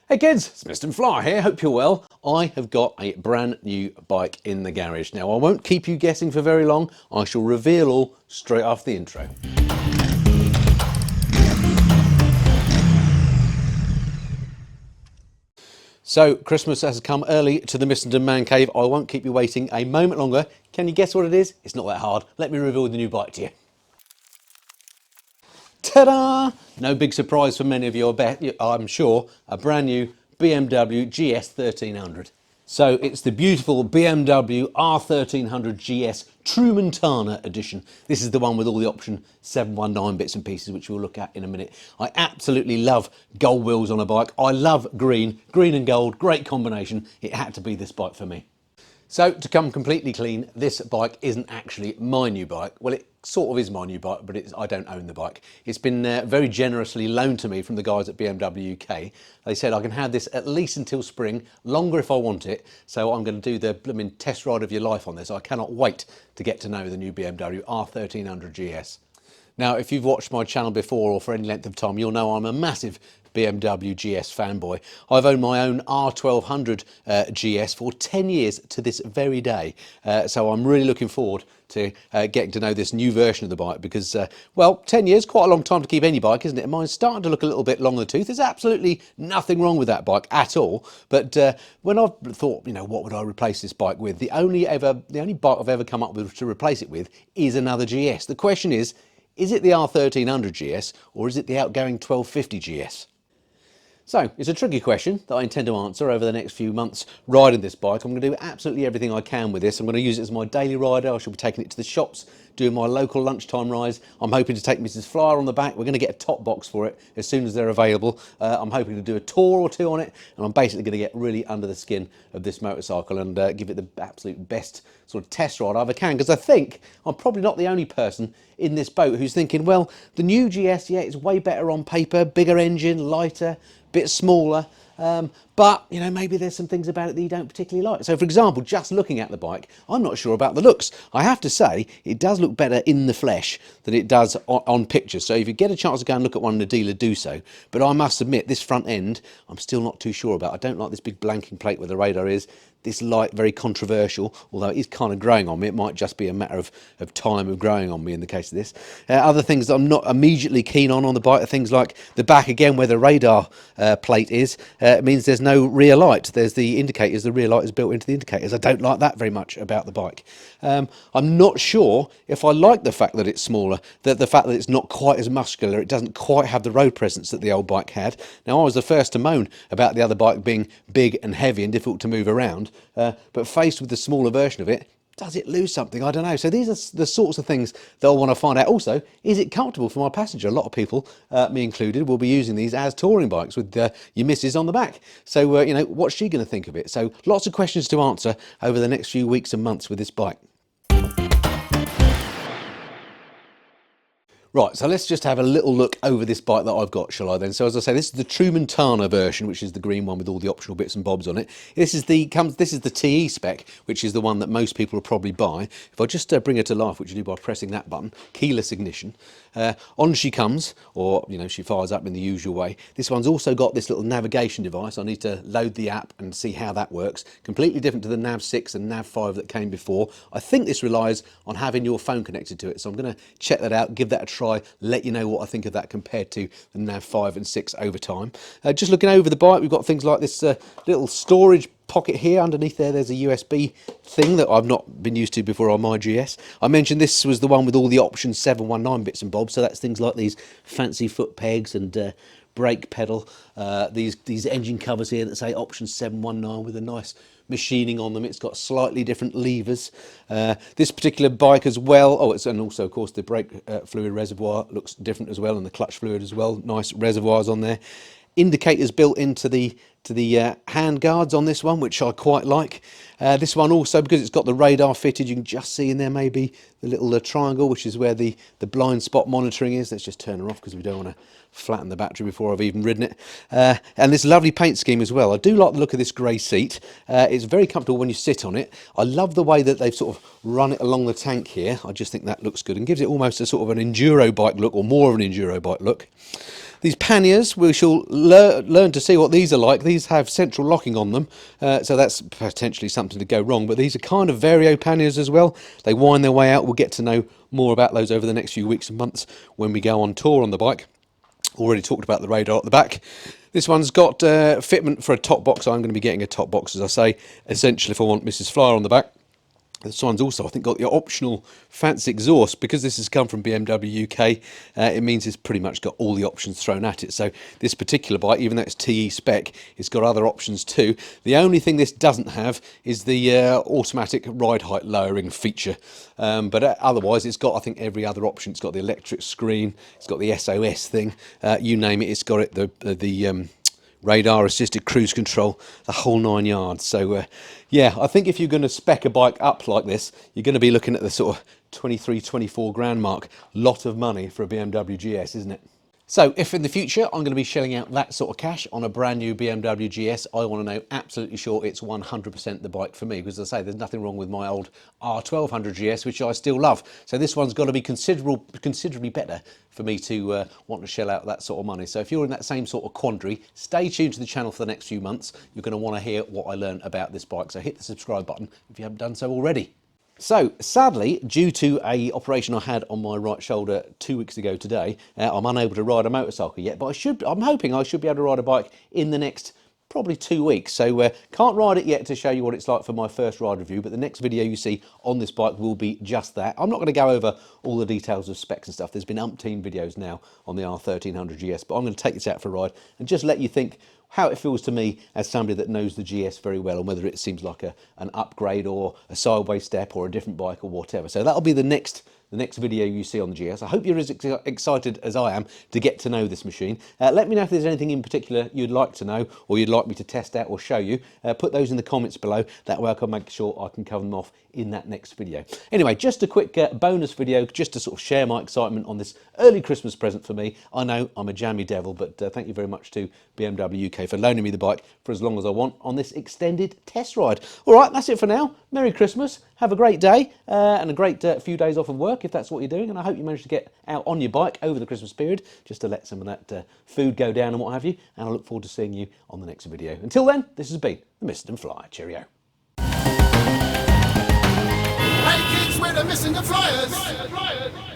Hey kids, it's Mr. Fly here, hope you're well. I have got a brand new bike in the garage. Now I won't keep you guessing for very long, I shall reveal all straight after the intro. So Christmas has come early to the Missenden Mancave. I won't keep you waiting a moment longer. Can you guess what it is? It's not that hard. Let me reveal the new bike to you. Ta-da! No big surprise for many of you, I'm sure, a brand new BMW GS 1300. So it's the beautiful BMW R1300 GS Trumontana edition. This is the one with all the option 719 bits and pieces, which we'll look at in a minute. I absolutely love gold wheels on a bike. I love green and gold, great combination. It had to be this bike for me. So to come completely clean, this bike isn't actually my new bike. Well, it sort of is my new bike, but I don't own the bike. It's been very generously loaned to me from the guys at BMW UK. They said I can have this at least until spring, longer if I want it. So I'm going to do the blooming test ride of your life on this. I cannot wait to get to know the new BMW R1300 GS. Now, if you've watched my channel before or for any length of time, you'll know I'm a massive BMW GS fanboy. I've owned my own R1200 GS for 10 years to this very day. So I'm really looking forward to getting to know this new version of the bike because, well, 10 years, quite a long time to keep any bike, isn't it? Mine's starting to look a little bit long in the tooth. There's absolutely nothing wrong with that bike at all. But when I've thought, you know, what would I replace this bike with? The only bike I've ever come up with to replace it with is another GS. The question is it the R1300 GS or is it the outgoing 1250 GS? So, it's a tricky question that I intend to answer over the next few months riding this bike. I'm going to do absolutely everything I can with this. I'm going to use it as my daily rider. I shall be taking it to the shops, doing my local lunchtime rides. I'm hoping to take Mrs. Flyer on the back. We're going to get a top box for it as soon as they're available. I'm hoping to do a tour or two on it, and I'm basically going to get really under the skin of this motorcycle and give it the absolute best sort of test ride I ever can, because I think I'm probably not the only person in this boat who's thinking, well, the new GS, yeah, it's way better on paper, bigger engine, lighter, bit smaller, but you know, maybe there's some things about it that you don't particularly like. So for example, just looking at the bike, I'm not sure about the looks. I have to say it does look better in the flesh than it does on pictures. So if you get a chance to go and look at one in the dealer, do so. But I must admit, this front end I'm still not too sure about. I don't like this big blanking plate where the radar is. This light, very controversial, although it is kind of growing on me. It might just be a matter of time of growing on me in the case of this. Other things that I'm not immediately keen on the bike are things like the back again, where the radar plate is. It means there's no rear light. There's the indicators, the rear light is built into the indicators. I don't like that very much about the bike. I'm not sure if I like the fact that it's smaller, that the fact that it's not quite as muscular, it doesn't quite have the road presence that the old bike had. Now, I was the first to moan about the other bike being big and heavy and difficult to move around. But faced with the smaller version of it, does it lose something? I don't know. So these are the sorts of things that I want to find out. Also, is it comfortable for my passenger? A lot of people, me included, will be using these as touring bikes with your missus on the back. So, you know, what's she going to think of it? So lots of questions to answer over the next few weeks and months with this bike. Right, so let's just have a little look over this bike that I've got, shall I then? So as I say, this is the Trumontana version, which is the green one with all the optional bits and bobs on it. This is the TE spec, which is the one that most people will probably buy. If I just bring her to life, which you do by pressing that button, keyless ignition, on she comes, or you know, she fires up in the usual way. This one's also got this little navigation device. I need to load the app and see how that works. Completely different to the Nav 6 and Nav 5 that came before. I think this relies on having your phone connected to it, so I'm going to check that out, give that a try, let you know what I think of that compared to the Nav 5 and 6 over time. Just looking over the bike, we've got things like this little storage pocket here. Underneath there's a USB thing that I've not been used to before on my GS. I mentioned this was the one with all the option 719 bits and bobs, so that's things like these fancy foot pegs and brake pedal, these engine covers here that say option 719 with a nice machining on them. It's got slightly different levers. This particular bike as well, and also of course the brake fluid reservoir looks different as well, and the clutch fluid as well, nice reservoirs on there. Indicators built into the hand guards on this one, which I quite like. This one also, because it's got the radar fitted, you can just see in there maybe the little triangle, which is where the blind spot monitoring is. Let's just turn her off because we don't want to flatten the battery before I've even ridden it. And this lovely paint scheme as well. I do like the look of this grey seat. It's very comfortable when you sit on it. I love the way that they've sort of run it along the tank here. I just think that looks good and gives it almost a sort of an enduro bike look, or more of an enduro bike look. These panniers, we shall learn to see what these are like. these have central locking on them, so that's potentially something to go wrong. But these are kind of vario panniers as well. They wind their way out. We'll get to know more about those over the next few weeks and months when we go on tour on the bike. Already talked about the radar at the back. This one's got fitment for a top box. I'm going to be getting a top box, as I say, essentially if I want Mrs. Flyer on the back. This one's also, I think, got the optional fancy exhaust. Because this has come from BMW UK, it means it's pretty much got all the options thrown at it. So this particular bike, even though it's TE spec, it's got other options too. The only thing this doesn't have is the automatic ride height lowering feature. But otherwise, it's got, I think, every other option. It's got the electric screen, it's got the SOS thing, you name it, it's got it. The radar assisted cruise control, the whole 9 yards. So yeah, I think if you're going to spec a bike up like this, you're going to be looking at the sort of 23, 24 grand mark. Lot of money for a BMW GS, isn't it? So if in the future I'm going to be shelling out that sort of cash on a brand new BMW GS, I want to know absolutely sure it's 100% the bike for me, because as I say, there's nothing wrong with my old R1200 GS, which I still love. So this one's got to be considerably better for me to want to shell out that sort of money. So if you're in that same sort of quandary, stay tuned to the channel for the next few months. You're going to want to hear what I learned about this bike. So hit the subscribe button if you haven't done so already. So sadly, due to a operation I had on my right shoulder 2 weeks ago today, I'm unable to ride a motorcycle yet, but I'm hoping I should be able to ride a bike in the next probably 2 weeks. So can't ride it yet to show you what it's like for my first ride review, but the next video you see on this bike will be just that. I'm not going to go over all the details of specs and stuff. There's been umpteen videos now on the R1300 GS, but I'm going to take this out for a ride and just let you think how it feels to me as somebody that knows the GS very well, and whether it seems like an upgrade or a sideways step or a different bike or whatever. So that'll be the next video you see on the GS. I hope you're as excited as I am to get to know this machine. Let me know if there's anything in particular you'd like to know or you'd like me to test out or show you. Put those in the comments below. That way I can make sure I can cover them off in that next video. Anyway, just a quick bonus video just to sort of share my excitement on this early Christmas present for me. I know I'm a jammy devil, but thank you very much to BMW UK for loaning me the bike for as long as I want on this extended test ride. All right, that's it for now. Merry Christmas. Have a great day and a great few days off of work if that's what you're doing. And I hope you manage to get out on your bike over the Christmas period just to let some of that food go down and what have you. And I look forward to seeing you on the next video. Until then, this has been the Missenden Flyer. Cheerio. Hey kids, we're the Missenden Flyers.